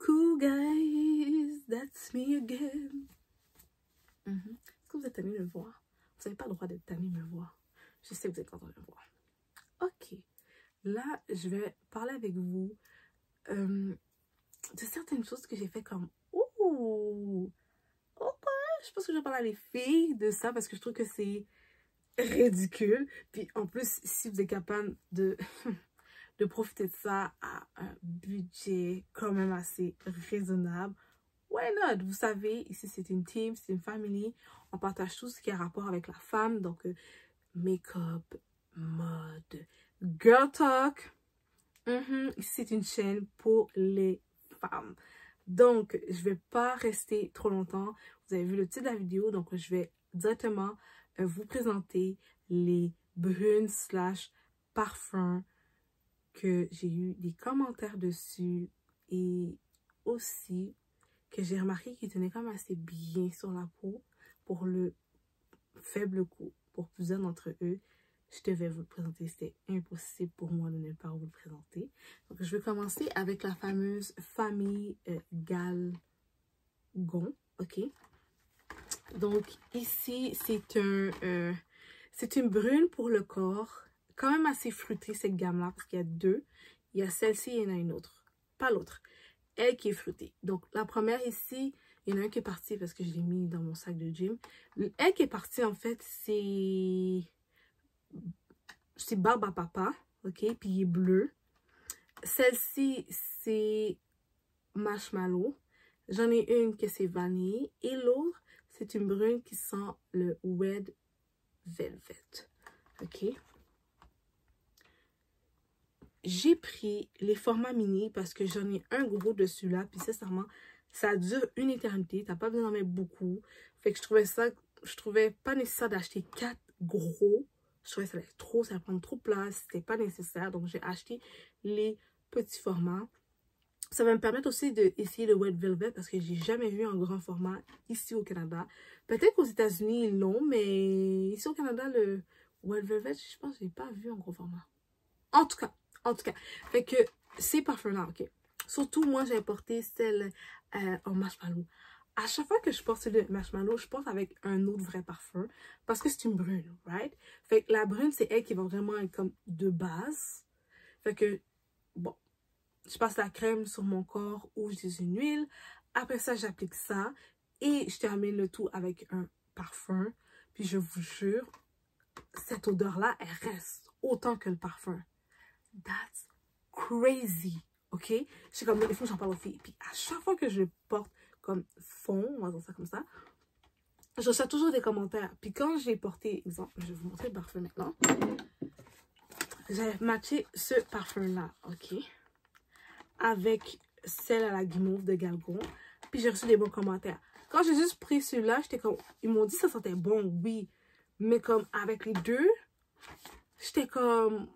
Coucou guys, that's me again. Est-ce que vous êtes tanné de me voir? Vous n'avez pas le droit d'être tanné de me voir. Je sais que vous êtes content de me voir. Ok, là je vais parler avec vous de certaines choses que j'ai fait comme ouh, ok, je pense que je vais parler à les filles de ça parce que je trouve que c'est ridicule. Puis en plus, si vous êtes capable de de profiter de ça à un budget quand même assez raisonnable, why not? Vous savez, ici c'est une team, c'est une famille, on partage tout ce qui a rapport avec la femme, donc make-up, mode, girl talk. Ici c'est une chaîne pour les femmes. Donc, je vais pas rester trop longtemps. Vous avez vu le titre de la vidéo, donc je vais directement vous présenter les brunes / parfums que j'ai eu des commentaires dessus et aussi que j'ai remarqué qu'ils tenaient quand même assez bien sur la peau pour le faible coût. Pour plusieurs d'entre eux, je devais vous le présenter. C'était impossible pour moi de ne pas vous le présenter. Donc, je vais commencer avec la fameuse famille Galgon. Ok. Donc, ici, c'est une brune pour le corps. Quand même assez fruitée, cette gamme-là, parce qu'il y a deux. Il y a celle-ci et il y en a une autre. Pas l'autre. Elle qui est fruitée. Donc, la première ici, il y en a un qui est parti parce que je l'ai mis dans mon sac de gym. Elle qui est partie, en fait, c'est Barbe à Papa. Ok, puis il est bleu. Celle-ci, c'est Marshmallow. J'en ai une que c'est vanille. Et l'autre, c'est une brune qui sent le Red Velvet. Ok. J'ai pris les formats mini parce que j'en ai un gros dessus là. Puis sincèrement, ça dure une éternité. T'as pas besoin d'en mettre beaucoup. Fait que je trouvais pas nécessaire d'acheter 4 gros. Je trouvais que ça allait trop, ça allait prendre trop de place. C'était pas nécessaire. Donc j'ai acheté les petits formats. Ça va me permettre aussi d'essayer le Red Velvet parce que j'ai jamais vu en grand format ici au Canada. Peut-être qu'aux États-Unis ils l'ont, mais ici au Canada, le Red Velvet, je pense que je l'ai pas vu en gros format. En tout cas, fait que ces parfums-là, ok. Surtout, moi, j'ai porté celle en marshmallow. À chaque fois que je porte celle de marshmallow, je porte avec un autre vrai parfum parce que c'est une brune, right? Fait que la brune, c'est elle qui va vraiment être comme de base. Fait que, bon, je passe la crème sur mon corps ou j'utilise une huile. Après ça, j'applique ça et je termine le tout avec un parfum. Puis je vous jure, cette odeur-là, elle reste autant que le parfum. That's crazy, ok? Je sais comme des fois j'en parle aux filles. Puis à chaque fois que je le porte comme fond, on va dire ça comme ça, je reçois toujours des commentaires. Puis quand j'ai porté, exemple, je vais vous montrer le parfum maintenant. J'ai matché ce parfum-là, ok? Avec celle à la guimauve de Galgon. Puis j'ai reçu des bons commentaires. Quand j'ai juste pris celui-là, j'étais comme, ils m'ont dit que ça sentait bon, oui. Mais comme avec les deux, j'étais comme...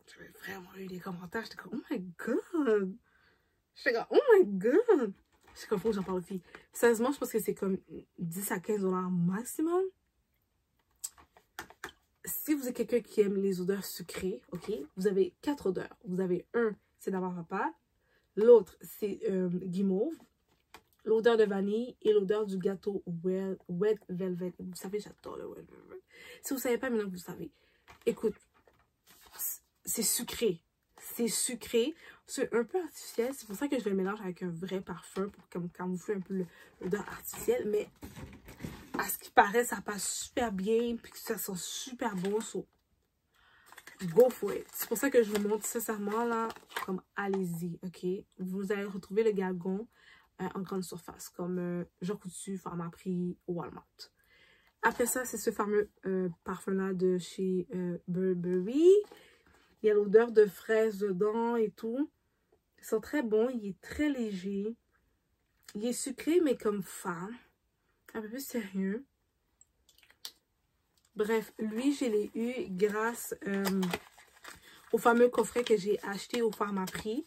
J'avais vraiment eu des commentaires. J'étais comme, oh my god. J'étais comme, oh my god. J'étais comme, faut que j'en parle aux filles. Sérieusement, je pense que c'est comme 10 à 15 $ maximum. Si vous êtes quelqu'un qui aime les odeurs sucrées, ok, vous avez 4 odeurs. Vous avez un, c'est d'abord papa. L'autre, c'est guimauve. L'odeur de vanille et l'odeur du gâteau Red Velvet. Vous savez, j'adore le Red Velvet. Si vous ne savez pas, maintenant que vous savez. Écoute, c'est sucré. C'est sucré. C'est un peu artificiel. C'est pour ça que je le mélange avec un vrai parfum pour camoufler un peu l'odeur artificielle. Mais à ce qui paraît, ça passe super bien. Puis que ça sent super bon. So, go for it. C'est pour ça que je vous montre sincèrement là. Comme allez-y. Ok. Vous allez retrouver le Galgon en grande surface. Comme Jean Coutu, Pharmaprix, Walmart. Après ça, c'est ce fameux parfum là de chez Burberry. Il y a l'odeur de fraise dedans et tout. Ils sont très bons. Il est très léger. Il est sucré, mais comme fin. Un peu plus sérieux. Bref, lui, je l'ai eu grâce au fameux coffret que j'ai acheté au Pharmaprix.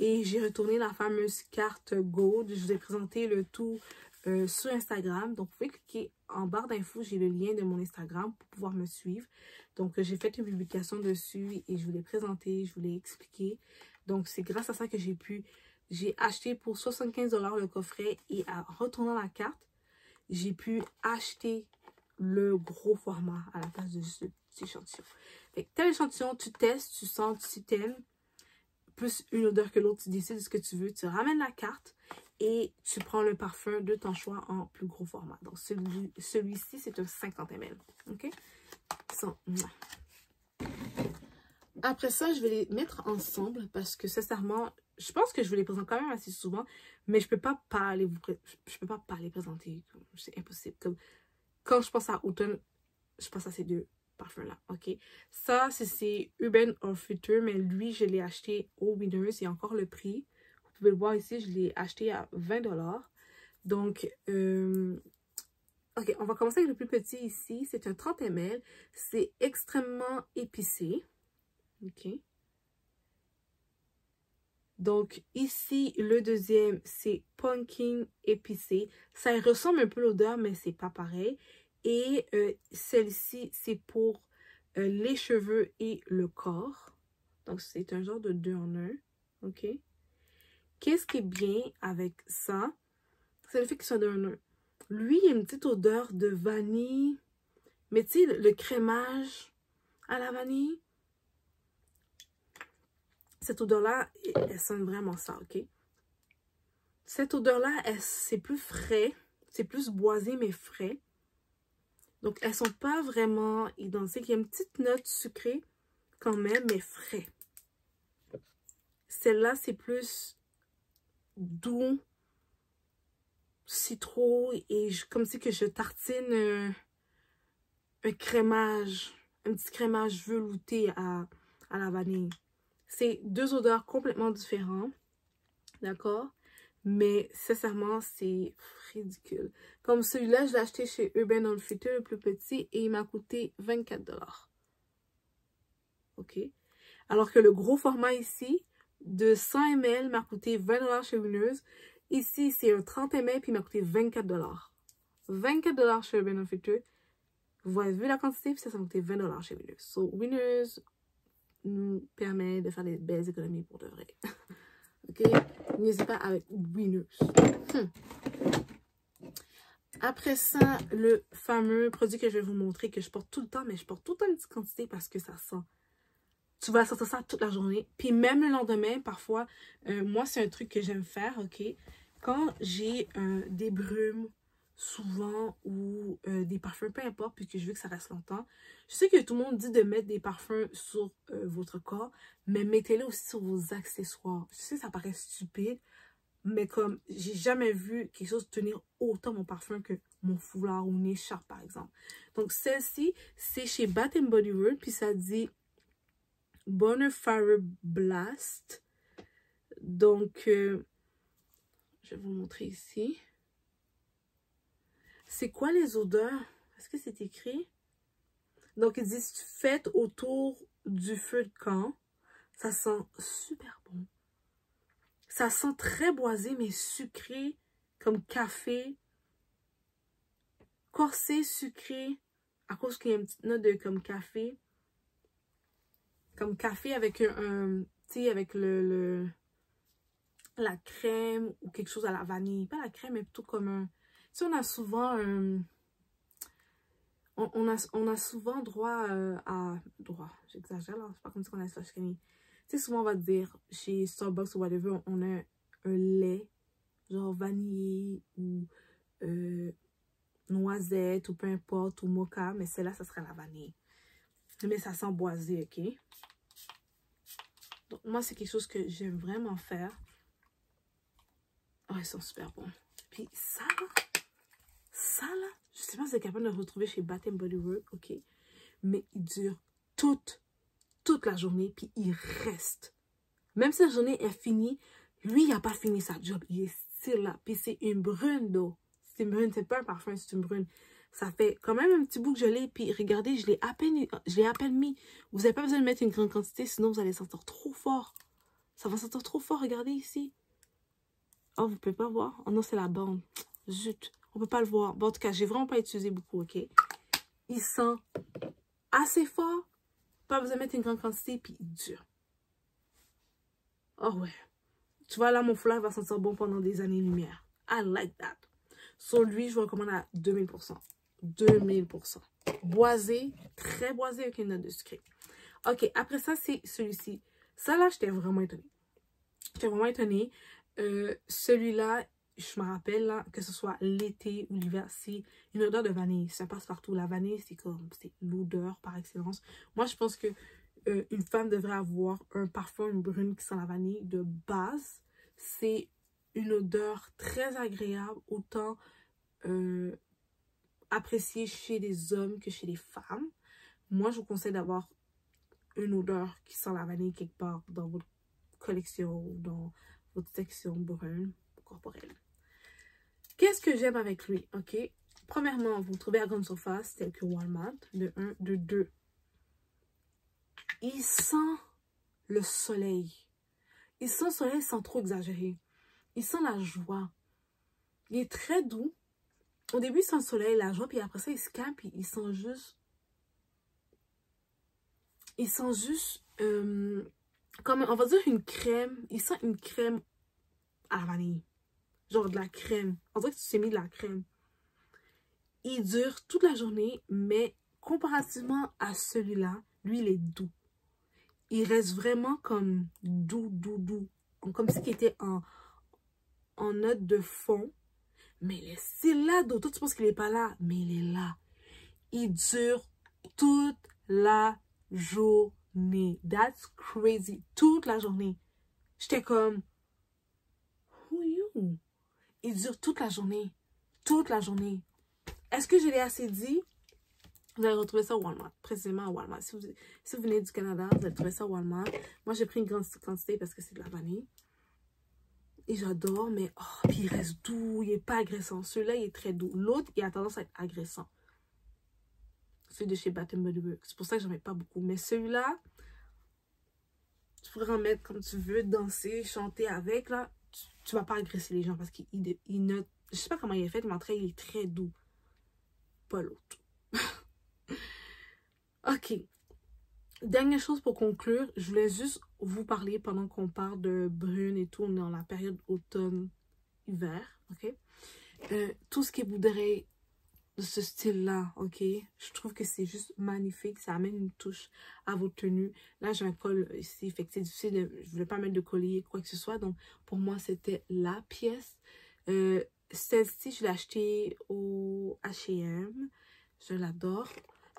Et j'ai retourné la fameuse carte Gold. Je vous ai présenté le tout sur Instagram. Donc, vous pouvez cliquer en barre d'infos. J'ai le lien de mon Instagram pour pouvoir me suivre. Donc, j'ai fait une publication dessus et je vous l'ai présenté, je vous l'ai expliqué. Donc, c'est grâce à ça que j'ai pu j'ai acheté pour 75 $ le coffret et en retournant la carte, j'ai pu acheter le gros format à la place de ce petit échantillon. Fait que tel échantillon, tu testes, tu sens, tu t'aimes, plus une odeur que l'autre, tu décides de ce que tu veux, tu ramènes la carte et tu prends le parfum de ton choix en plus gros format. Donc celui-ci, c'est un 50 ml. OK? Après ça, je vais les mettre ensemble parce que sincèrement, je pense que je vais les présenter quand même assez souvent, mais je peux pas les présenter. C'est impossible. Comme, quand je pense à automne, je pense à ces deux parfums-là. OK? Ça, c'est Urban Outfitters, mais lui, je l'ai acheté au Winners. Il y a encore le prix. Vous pouvez le voir ici, je l'ai acheté à 20 $. Donc, OK, on va commencer avec le plus petit ici. C'est un 30 ml. C'est extrêmement épicé. OK. Donc, ici, le deuxième, c'est Pumpkin épicé. Ça ressemble un peu l'odeur, mais c'est pas pareil. Et celle-ci, c'est pour les cheveux et le corps. Donc, c'est un genre de 2 en 1. OK. Qu'est-ce qui est bien avec ça? C'est le fait qu'il soit 2 en 1. Lui, il y a une petite odeur de vanille. Mais tu sais, le crémage à la vanille. Cette odeur-là, elle sent vraiment ça, OK? Cette odeur-là, c'est plus frais. C'est plus boisé, mais frais. Donc, elles sont pas vraiment identiques. Il y a une petite note sucrée quand même, mais frais. Celle-là, c'est plus doux, citron et comme si que je tartine un crémage, un petit crémage velouté à la vanille. C'est deux odeurs complètement différentes, d'accord? Mais sincèrement, c'est ridicule. Comme celui-là, je l'ai acheté chez Urban Outfitters, le plus petit, et il m'a coûté 24 $. OK? Alors que le gros format ici, de 100 ml, m'a coûté 20 $ chez Winners. Ici, c'est un 30 ml, puis il m'a coûté 24 $. 24 $ chez Urban Outfitters. Vous avez vu la quantité, puis ça m'a coûté 20 $ chez Winners. So, Winners nous permet de faire des belles économies pour de vrai. OK? N'hésitez pas avec Winners. Après ça, le fameux produit que je vais vous montrer, que je porte tout le temps, mais je porte tout le temps une petite quantité parce que ça sent. Tu vas sentir ça toute la journée. Puis même le lendemain, parfois, moi, c'est un truc que j'aime faire, OK? Quand j'ai des brumes, souvent, ou des parfums, peu importe, puisque je veux que ça reste longtemps. Je sais que tout le monde dit de mettre des parfums sur votre corps, mais mettez-les aussi sur vos accessoires. Je sais que ça paraît stupide, mais comme j'ai jamais vu quelque chose tenir autant mon parfum que mon foulard ou une écharpe, par exemple. Donc, celle-ci, c'est chez Bath & Body Works, puis ça dit Bonfire Blast. Donc, je vais vous montrer ici. C'est quoi les odeurs? Est-ce que c'est écrit? Donc, ils disent faites autour du feu de camp. Ça sent super bon. Ça sent très boisé, mais sucré, comme café. Corsé, sucré, à cause qu'il y a une petite note de comme café. Comme café avec tu sais, avec la crème ou quelque chose à la vanille. Pas la crème, mais plutôt comme un... Tu sais, on a souvent on a souvent droit à... Droit, j'exagère là, c'est pas comme ça qu'on a ça chez nous. Tu sais, souvent on va te dire, chez Starbucks ou whatever, on a un lait, genre vanillé ou noisette ou peu importe, ou mocha, mais celle-là, ça serait la vanille. Mais ça sent boisé, OK? Donc, moi, c'est quelque chose que j'aime vraiment faire. Oh, ils sont super bons. Puis ça, là, je sais pas si vous êtes capable de le retrouver chez Bath & Body Works, OK? Mais il dure toute la journée, puis il reste. Même si la journée est finie, lui, il n'a pas fini sa job. Il est still là. Puis c'est une brune d'eau. C'est une brune, c'est pas un parfum, c'est une brune. Ça fait quand même un petit bout que je l'ai. Puis regardez, je l'ai à peine mis. Vous n'avez pas besoin de mettre une grande quantité, sinon vous allez sentir trop fort. Ça va sentir trop fort, regardez ici. Oh, vous pouvez pas voir? Oh non, c'est la bande. Zut, on peut pas le voir. Bon, en tout cas, j'ai vraiment pas utilisé beaucoup, OK? Il sent assez fort. Pas besoin de mettre une grande quantité, puis il dure. Oh ouais. Tu vois, là, mon foulard va sentir bon pendant des années-lumière. I like that. Sur lui, je vous recommande à 2000%. 2000%. Boisé, très boisé avec une note de sucré. Ok, après ça, c'est celui-ci. Ça, là, j'étais vraiment étonnée. J'étais vraiment étonnée. Celui-là, je me rappelle, là, que ce soit l'été ou l'hiver, c'est une odeur de vanille. Ça passe partout. La vanille, c'est comme, c'est l'odeur par excellence. Moi, je pense que une femme devrait avoir un parfum, une brune qui sent la vanille de base. C'est une odeur très agréable, autant appréciée chez les hommes que chez les femmes. Moi, je vous conseille d'avoir une odeur qui sent la vanille quelque part dans votre collection ou dans votre section brune corporelle. Qu'est-ce que j'aime avec lui? Ok. Premièrement, vous le trouvez à grande surface, tel que Walmart, de 1, de 2. Il sent le soleil. Il sent le soleil sans trop exagérer. Il sent la joie. Il est très doux. Au début, il sent le soleil, la joie, puis après ça, il se calme, puis il sent juste... Il sent juste... comme, on va dire une crème. Il sent une crème à la vanille. Genre de la crème. On dirait que tu t'es mis de la crème. Il dure toute la journée, mais comparativement à celui-là, lui, il est doux. Il reste vraiment comme doux, doux, doux. Comme si il était en note de fond. Mais c'est là, d'autres, tu penses qu'il n'est pas là, mais il est là. Il dure toute la journée. That's crazy. Toute la journée. J'étais comme, who you? Il dure toute la journée. Toute la journée. Est-ce que je l'ai assez dit? Vous allez retrouver ça au Walmart. Précisément au Walmart. Si vous venez du Canada, vous allez trouver ça au Walmart. Moi, j'ai pris une grande quantité parce que c'est de la vanille. Et j'adore, mais oh, puis il reste doux, il n'est pas agressant. Celui-là, il est très doux. L'autre, il a tendance à être agressant. Celui de chez Bath & Body Works. C'est pour ça que j'en mets pas beaucoup. Mais celui-là, tu pourrais en mettre comme tu veux, danser, chanter avec, là. Tu vas pas agresser les gens parce qu'il ne... Je sais pas comment il est fait, mais en tout cas, il est très doux. Pas l'autre. Ok. Dernière chose pour conclure, je voulais juste vous parler pendant qu'on parle de brune et tout, on est dans la période automne-hiver, ok? Tout ce qui est bouderie de ce style-là, ok? Je trouve que c'est juste magnifique, ça amène une touche à vos tenues. Là, j'ai un col ici, fait que c'est difficile, je voulais pas mettre de collier, quoi que ce soit, donc pour moi, c'était la pièce. Celle-ci, je l'ai achetée au H&M, je l'adore.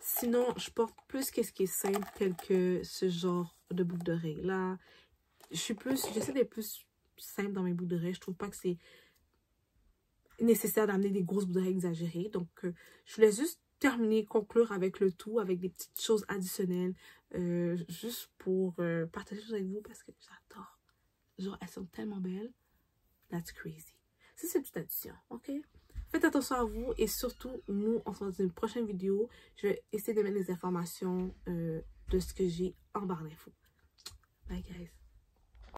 Sinon, je porte plus qu'est-ce qui est simple, tel que ce genre de boucle d'oreille. Là, j'essaie d'être plus simple dans mes boucles d'oreilles. Je trouve pas que c'est nécessaire d'amener des grosses boucles d'oreilles exagérées. Donc, je voulais juste terminer, conclure avec le tout, avec des petites choses additionnelles, juste pour partager ça avec vous parce que j'adore. Genre, elles sont tellement belles. That's crazy. C'est cette petite addition, ok? Faites attention à vous et surtout, nous, on se voit dans une prochaine vidéo. Je vais essayer de mettre les informations de ce que j'ai en barre d'infos. Bye, guys.